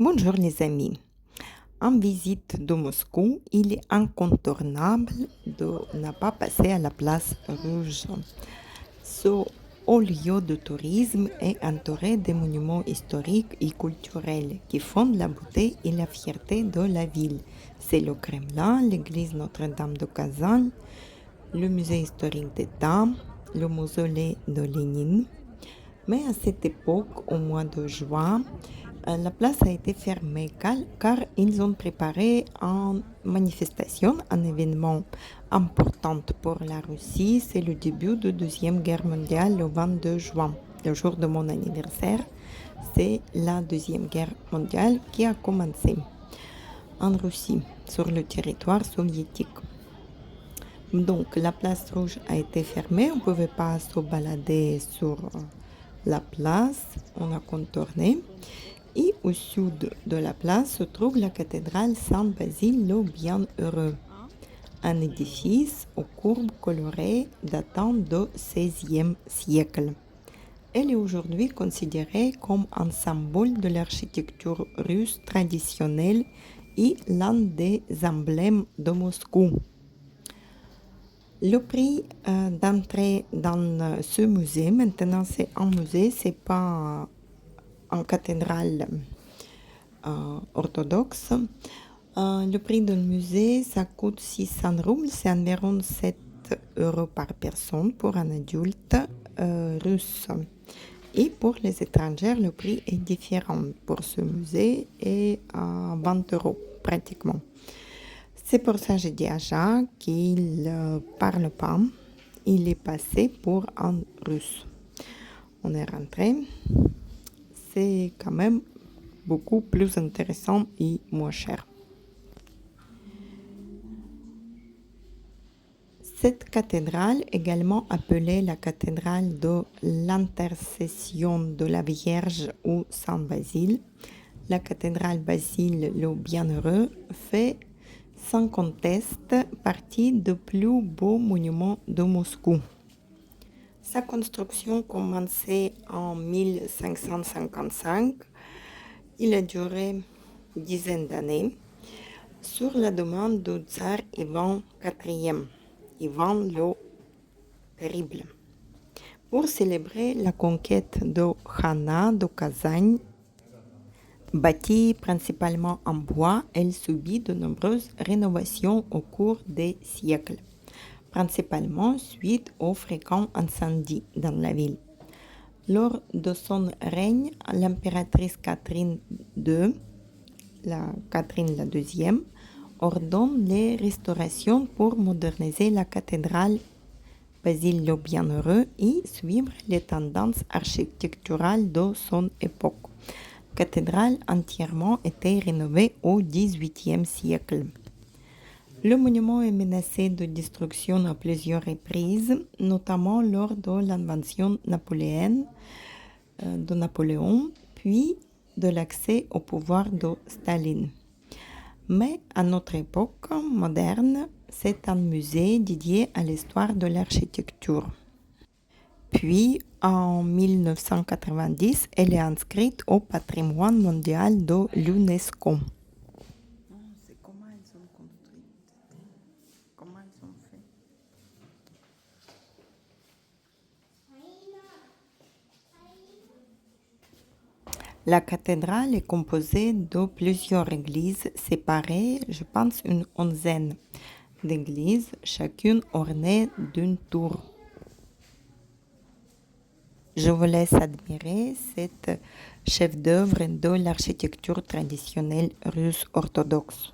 Bonjour les amis. En visite de Moscou, il est incontournable de ne pas passer à la place rouge. Ce haut lieu de tourisme est entouré de monuments historiques et culturels qui font la beauté et la fierté de la ville. C'est le Kremlin, l'église Notre-Dame de Kazan, le musée historique d'État, le mausolée de Lénine. Mais à cette époque, au mois de juin, la place a été fermée car ils ont préparé une manifestation, un événement important pour la Russie. C'est le début de la Deuxième Guerre mondiale le 22 juin, le jour de mon anniversaire. C'est la Deuxième Guerre mondiale qui a commencé en Russie, sur le territoire soviétique. Donc, la place rouge a été fermée. On ne pouvait pas se balader sur la place. On a contourné. Et au sud de la place se trouve la cathédrale Saint-Basile le Bienheureux, un édifice aux courbes colorées datant du XVIe siècle. Elle est aujourd'hui considérée comme un symbole de l'architecture russe traditionnelle et l'un des emblèmes de Moscou. Le prix d'entrée dans ce musée, maintenant c'est un musée, c'est pas en cathédrale orthodoxe. Le prix d'un musée, ça coûte 600 roubles, c'est environ 7 euros par personne pour un adulte russe. Et pour les étrangers, le prix est différent. Pour ce musée est à 20 euros pratiquement. C'est pour ça que j'ai dit à Jacques qu'il ne parle pas. Il est passé pour un russe. On est rentré. C'est quand même beaucoup plus intéressant et moins cher. Cette cathédrale, également appelée la cathédrale de l'Intercession de la Vierge ou Saint-Basile, la cathédrale Basile le Bienheureux, fait sans conteste partie des plus beaux monuments de Moscou. Sa construction commençait en 1555. Il a duré une dizaine d'années sur la demande du tsar Ivan IV, Ivan le Terrible, pour célébrer la conquête de Khana de Kazan. Bâtie principalement en bois, elle subit de nombreuses rénovations au cours des siècles, principalement suite aux fréquents incendies dans la ville. Lors de son règne, l'impératrice Catherine II, Catherine la deuxième, ordonne les restaurations pour moderniser la cathédrale Basile le Bienheureux et suivre les tendances architecturales de son époque. La cathédrale entièrement été rénovée au XVIIIe siècle. Le monument est menacé de destruction à plusieurs reprises, notamment lors de l'invention napoléonienne de Napoléon, puis de l'accès au pouvoir de Staline. Mais à notre époque moderne, c'est un musée dédié à l'histoire de l'architecture. Puis, en 1990, elle est inscrite au patrimoine mondial de l'UNESCO. C'est comment elles ont construit, comment elles ont fait. La cathédrale est composée de plusieurs églises séparées, je pense une onzaine d'églises, chacune ornée d'une tour. Je vous laisse admirer cet chef-d'œuvre de l'architecture traditionnelle russe orthodoxe.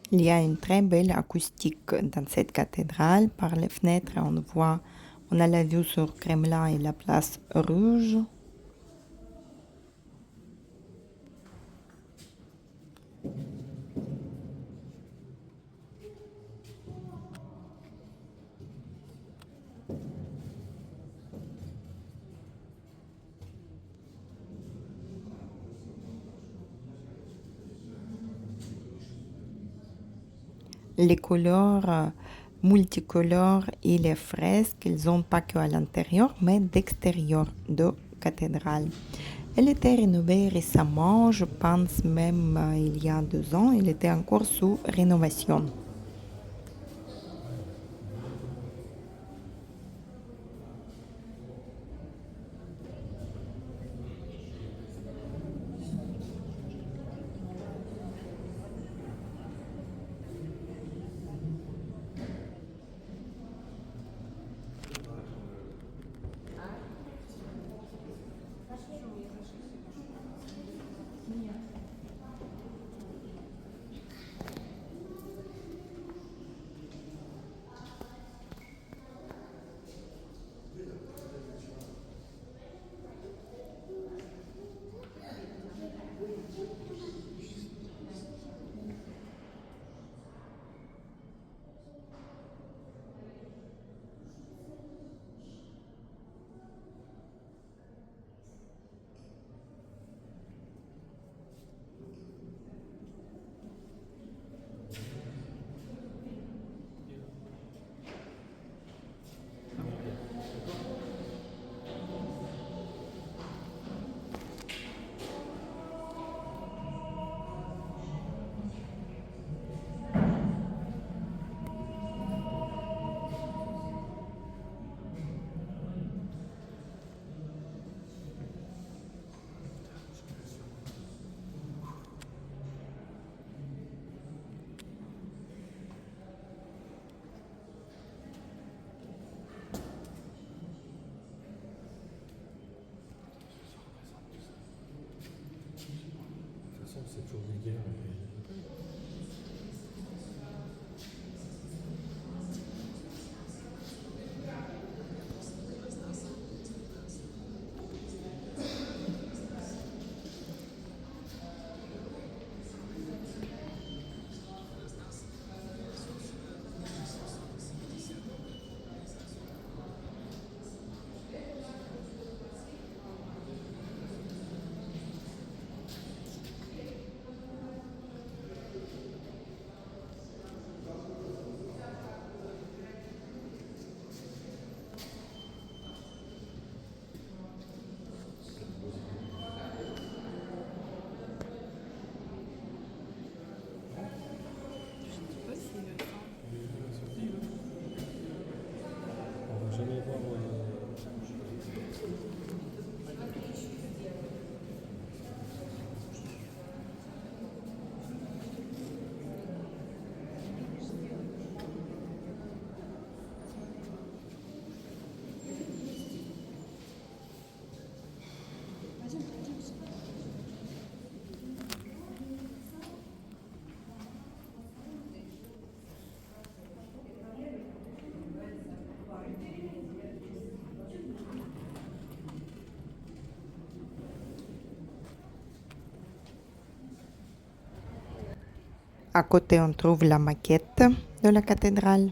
Il y a une très belle acoustique dans cette cathédrale. Par les fenêtres, on a la vue sur Kremlin et la place Rouge. Les couleurs multicolores et les fresques, ils n'ont pas que à l'intérieur, mais d'extérieur de cathédrale. Elle était rénovée récemment, je pense même il y a 2 ans, elle était encore sous rénovation. C'est toujours vulgaire. On va jamais voir. À côté, on trouve la maquette de la cathédrale.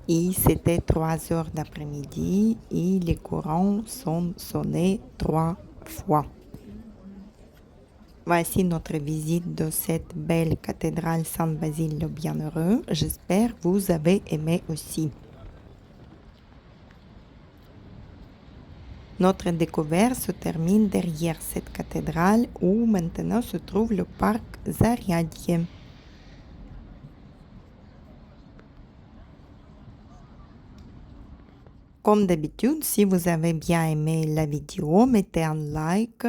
Et c'était 3 heures d'après-midi et les courants sont sonnés 3 fois. Voici notre visite de cette belle cathédrale Saint-Basile le Bienheureux. J'espère vous avez aimé aussi. Notre découverte se termine derrière cette cathédrale où maintenant se trouve le parc Zariadie. Comme d'habitude, si vous avez bien aimé la vidéo, mettez un like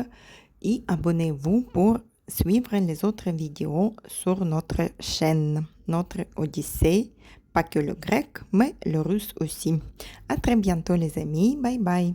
et abonnez-vous pour suivre les autres vidéos sur notre chaîne, notre Odyssée, pas que le grec, mais le russe aussi. À très bientôt les amis, bye bye.